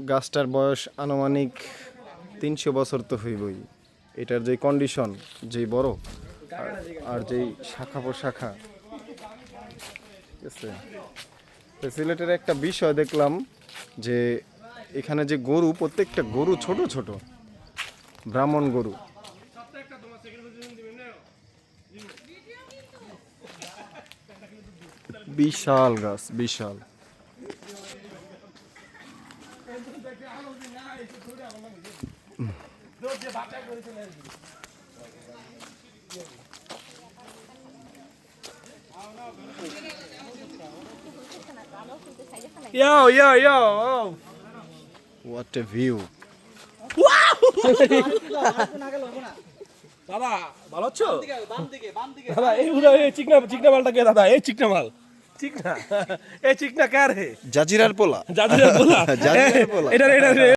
গাছটার বয়স আনুমানিক 300 বছর তো হইবই। এটার যে কন্ডিশন, যে বড় আর যেই শাখা প্রশাখা, ঠিক আছে। তো সিলেটের একটা বিষয় দেখলাম যে এখানে যে গরু, প্রত্যেকটা গরু ছোট ছোট ব্রাহ্মণ গরু। বিশাল গাছ, বিশাল। Yo, yo, yo. What a view! দাদা ভালো আছো? দাদা এই উড়া এই চিকনা চিকনা মালটা কে দাদা? এই চিকনা মাল। চিকনা। এই চিকনা কার হে? জাজিরার পোলা। জাজিরা বলা। জাজিরার পোলা। এটা